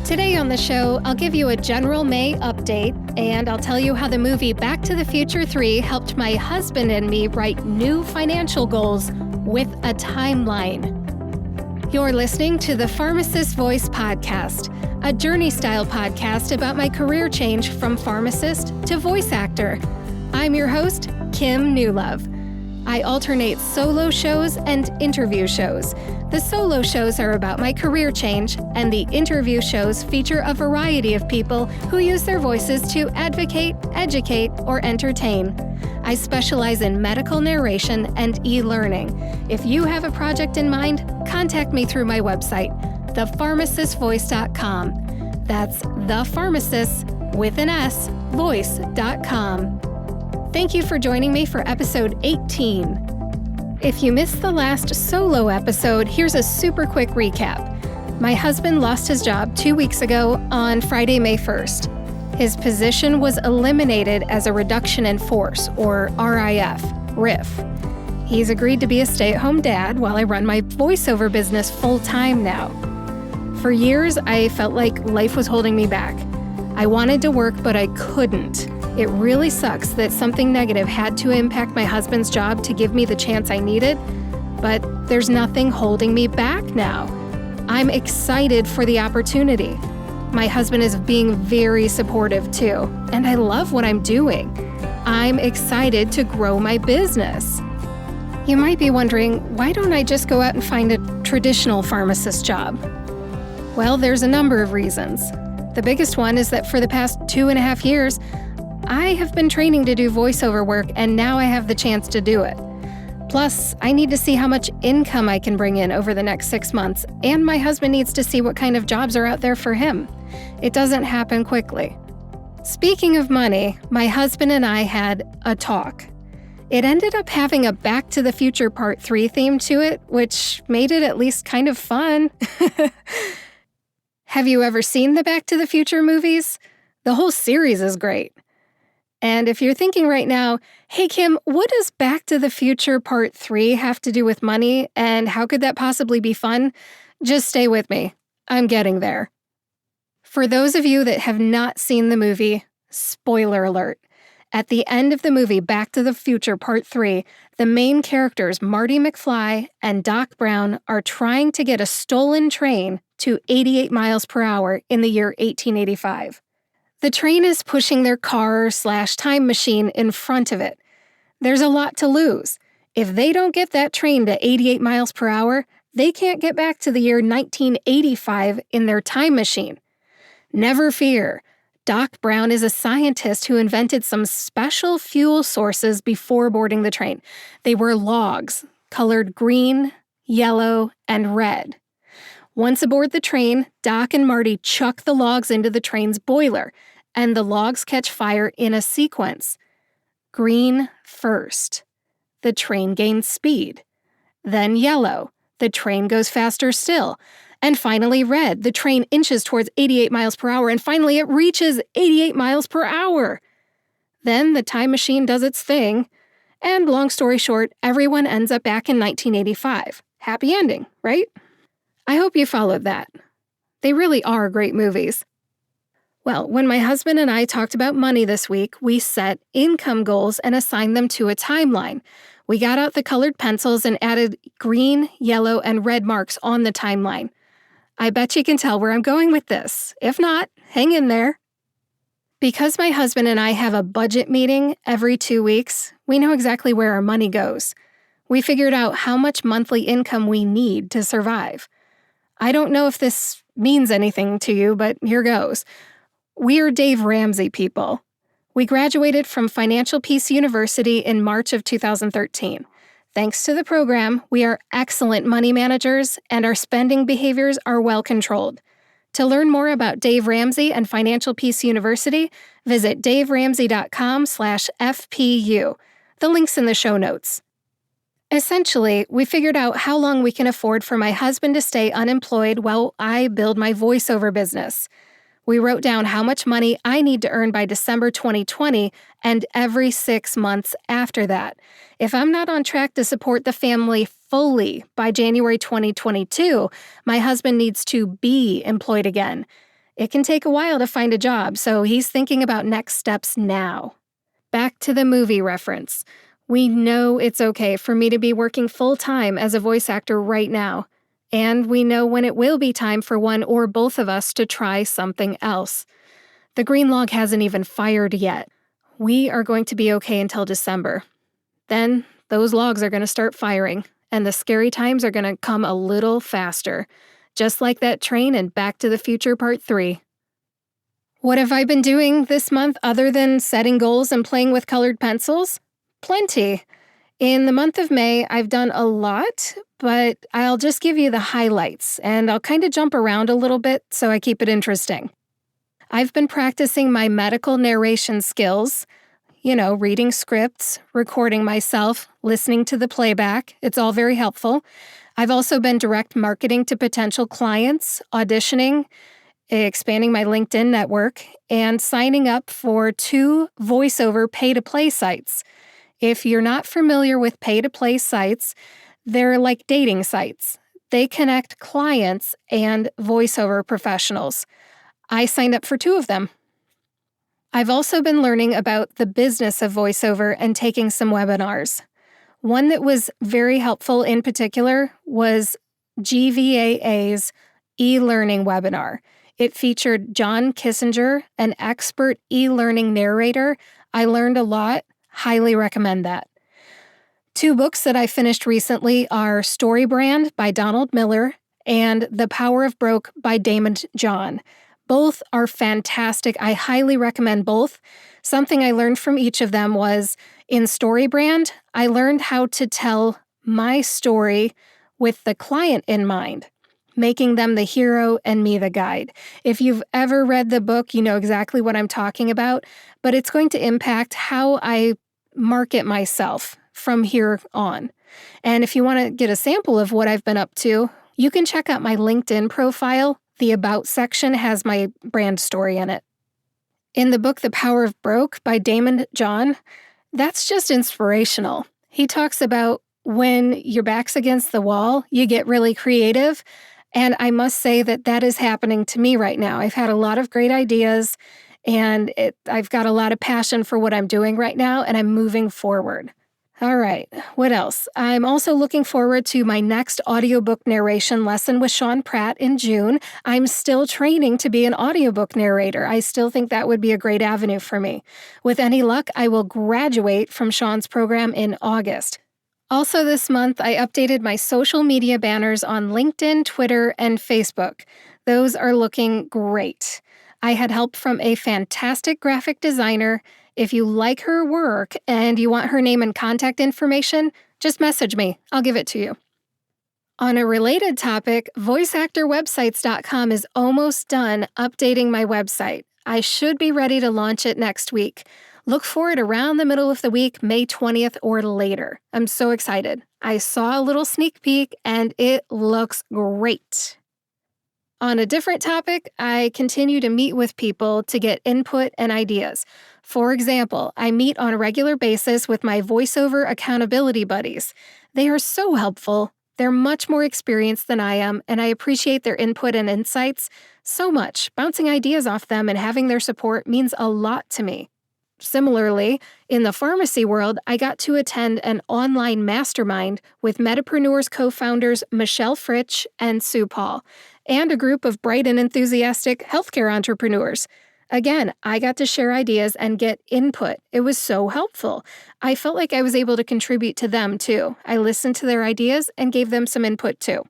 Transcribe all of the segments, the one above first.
Today on the show, I'll give you a general May update, and I'll tell you how the movie Back to the Future 3 helped my husband and me write new financial goals with a timeline. You're listening to the Pharmacist Voice Podcast, a journey-style podcast about my career change from pharmacist to voice actor. I'm your host, Kim Newlove. I alternate solo shows and interview shows. The solo shows are about my career change, and the interview shows feature a variety of people who use their voices to advocate, educate, or entertain. I specialize in medical narration and e-learning. If you have a project in mind, contact me through my website, thepharmacistvoice.com. That's thepharmacist with an S, voice.com. Thank you for joining me for episode 18. If you missed the last solo episode, here's a super quick recap. My husband lost his job 2 weeks ago on Friday, May 1st. His position was eliminated as a reduction in force, or RIF. He's agreed to be a stay-at-home dad while I run my voiceover business full-time now. For years, I felt like life was holding me back. I wanted to work, but I couldn't. It really sucks that something negative had to impact my husband's job to give me the chance I needed, but there's nothing holding me back now. I'm excited for the opportunity. My husband is being very supportive too, and I love what I'm doing. I'm excited to grow my business. You might be wondering, why don't I just go out and find a traditional pharmacist job? Well, there's a number of reasons. The biggest one is that for the past 2.5 years, I have been training to do voiceover work, and now I have the chance to do it. Plus, I need to see how much income I can bring in over the next 6 months, and my husband needs to see what kind of jobs are out there for him. It doesn't happen quickly. Speaking of money, my husband and I had a talk. It ended up having a Back to the Future Part 3 theme to it, which made it at least kind of fun. Have you ever seen the Back to the Future movies? The whole series is great. And if you're thinking right now, hey Kim, what does Back to the Future Part 3 have to do with money, and how could that possibly be fun? Just stay with me. I'm getting there. For those of you that have not seen the movie, spoiler alert. At the end of the movie Back to the Future Part 3, the main characters Marty McFly and Doc Brown are trying to get a stolen train to 88 miles per hour in the year 1885. The train is pushing their car/time machine in front of it. There's a lot to lose. If they don't get that train to 88 miles per hour, they can't get back to the year 1985 in their time machine. Never fear. Doc Brown is a scientist who invented some special fuel sources before boarding the train. They were logs, colored green, yellow, and red. Once aboard the train, Doc and Marty chuck the logs into the train's boiler, and the logs catch fire in a sequence. Green first. The train gains speed. Then yellow. The train goes faster still. And finally red. The train inches towards 88 miles per hour, and finally it reaches 88 miles per hour. Then the time machine does its thing, and long story short, everyone ends up back in 1985. Happy ending, right? I hope you followed that. They really are great movies. Well, when my husband and I talked about money this week, we set income goals and assigned them to a timeline. We got out the colored pencils and added green, yellow, and red marks on the timeline. I bet you can tell where I'm going with this. If not, hang in there. Because my husband and I have a budget meeting every 2 weeks, we know exactly where our money goes. We figured out how much monthly income we need to survive. I don't know if this means anything to you, but here goes. We're Dave Ramsey people. We graduated from Financial Peace University in March of 2013. Thanks to the program, we are excellent money managers, and our spending behaviors are well controlled. To learn more about Dave Ramsey and Financial Peace University, visit daveramsey.com/FPU. The link's in the show notes. Essentially, we figured out how long we can afford for my husband to stay unemployed while I build my voiceover business. We wrote down how much money I need to earn by December 2020 and every 6 months after that. If I'm not on track to support the family fully by January 2022, my husband needs to be employed again. It can take a while to find a job, so he's thinking about next steps now. Back to the movie reference. We know it's okay for me to be working full-time as a voice actor right now, and we know when it will be time for one or both of us to try something else. The green log hasn't even fired yet. We are going to be okay until December. Then those logs are going to start firing, and the scary times are going to come a little faster, just like that train in Back to the Future Part 3. What have I been doing this month other than setting goals and playing with colored pencils? Plenty. In the month of May, I've done a lot, but I'll just give you the highlights, and I'll kind of jump around a little bit so I keep it interesting. I've been practicing my medical narration skills, reading scripts, recording myself, listening to the playback. It's all very helpful. I've also been direct marketing to potential clients, auditioning, expanding my LinkedIn network, and signing up for 2 voiceover pay-to-play sites. If you're not familiar with pay-to-play sites, they're like dating sites. They connect clients and voiceover professionals. I signed up for 2 of them. I've also been learning about the business of voiceover and taking some webinars. One that was very helpful in particular was GVAA's e-learning webinar. It featured John Kissinger, an expert e-learning narrator. I learned a lot. Highly recommend that. 2 books that I finished recently are Story Brand by Donald Miller and The Power of Broke by Damon John. Both are fantastic. I highly recommend both. Something I learned from each of them was, in Story Brand, I learned how to tell my story with the client in mind, making them the hero and me the guide. If you've ever read the book, you know exactly what I'm talking about, but it's going to impact how I market myself from here on. And if you want to get a sample of what I've been up to, you can check out my LinkedIn profile. The About section has my brand story in it. In the book The Power of Broke by Damon John, that's just inspirational. He talks about when your back's against the wall, you get really creative. And I must say that is happening to me right now. I've had a lot of great ideas, and I've got a lot of passion for what I'm doing right now, and I'm moving forward. All right, what else? I'm also looking forward to my next audiobook narration lesson with Sean Pratt in June. I'm still training to be an audiobook narrator. I still think that would be a great avenue for me. With any luck, I will graduate from Sean's program in August. Also this month, I updated my social media banners on LinkedIn, Twitter, and Facebook. Those are looking great. I had help from a fantastic graphic designer. If you like her work and you want her name and contact information, just message me. I'll give it to you. On a related topic, voiceactorwebsites.com is almost done updating my website. I should be ready to launch it next week. Look for it around the middle of the week, May 20th or later. I'm so excited. I saw a little sneak peek and it looks great. On a different topic, I continue to meet with people to get input and ideas. For example, I meet on a regular basis with my voiceover accountability buddies. They are so helpful. They're much more experienced than I am, and I appreciate their input and insights so much. Bouncing ideas off them and having their support means a lot to me. Similarly, in the pharmacy world, I got to attend an online mastermind with Metapreneurs co-founders Michelle Fritsch and Sue Paul, and a group of bright and enthusiastic healthcare entrepreneurs. Again, I got to share ideas and get input. It was so helpful. I felt like I was able to contribute to them too. I listened to their ideas and gave them some input too.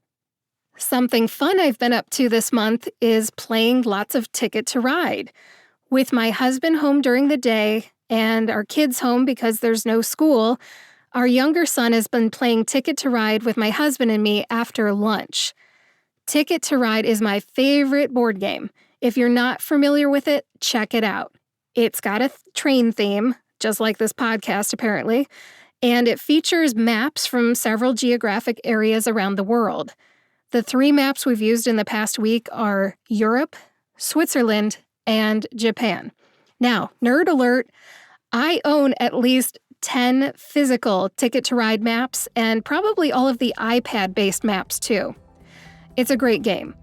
Something fun I've been up to this month is playing lots of Ticket to Ride. With my husband home during the day and our kids home because there's no school, our younger son has been playing Ticket to Ride with my husband and me after lunch. Ticket to Ride is my favorite board game. If you're not familiar with it, check it out. It's got a train theme, just like this podcast apparently, and it features maps from several geographic areas around the world. The 3 maps we've used in the past week are Europe, Switzerland, and Japan. Now, nerd alert, I own at least 10 physical Ticket to Ride maps and probably all of the iPad-based maps too. It's a great game.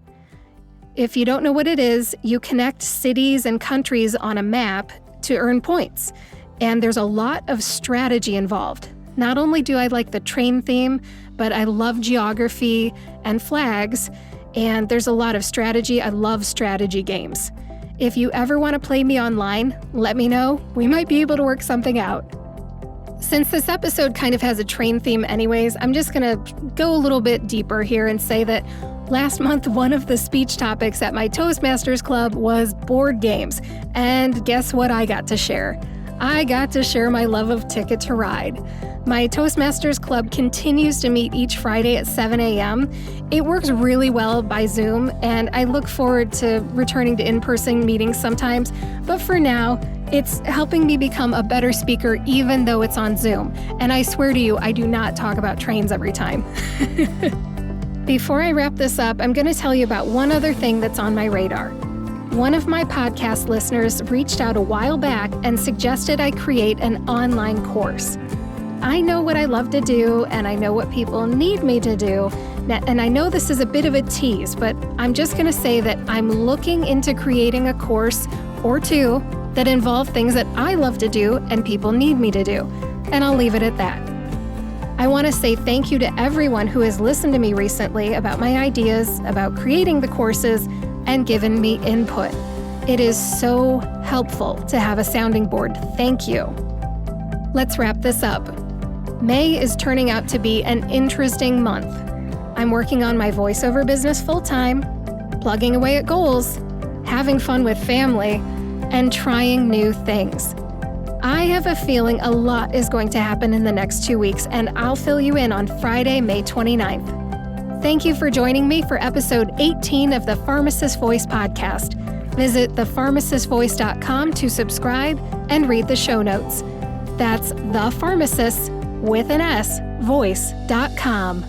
If you don't know what it is, you connect cities and countries on a map to earn points. And there's a lot of strategy involved. Not only do I like the train theme, but I love geography and flags, and there's a lot of strategy. I love strategy games. If you ever want to play me online, let me know. We might be able to work something out. Since this episode kind of has a train theme anyways, I'm just going to go a little bit deeper here and say that last month, one of the speech topics at my Toastmasters Club was board games. And guess what I got to share? I got to share my love of Ticket to Ride. My Toastmasters Club continues to meet each Friday at 7 a.m. It works really well by Zoom, and I look forward to returning to in-person meetings sometimes. But for now, it's helping me become a better speaker even though it's on Zoom. And I swear to you, I do not talk about trains every time. Before I wrap this up, I'm going to tell you about one other thing that's on my radar. One of my podcast listeners reached out a while back and suggested I create an online course. I know what I love to do, and I know what people need me to do. And I know this is a bit of a tease, but I'm just going to say that I'm looking into creating a course or two that involve things that I love to do and people need me to do. And I'll leave it at that. I want to say thank you to everyone who has listened to me recently about my ideas, about creating the courses, and given me input. It is so helpful to have a sounding board. Thank you. Let's wrap this up. May is turning out to be an interesting month. I'm working on my voiceover business full-time, plugging away at goals, having fun with family, and trying new things. I have a feeling a lot is going to happen in the next 2 weeks, and I'll fill you in on Friday, May 29th. Thank you for joining me for episode 18 of the Pharmacist Voice podcast. Visit thepharmacistvoice.com to subscribe and read the show notes. That's The Pharmacist, with an S, voice.com.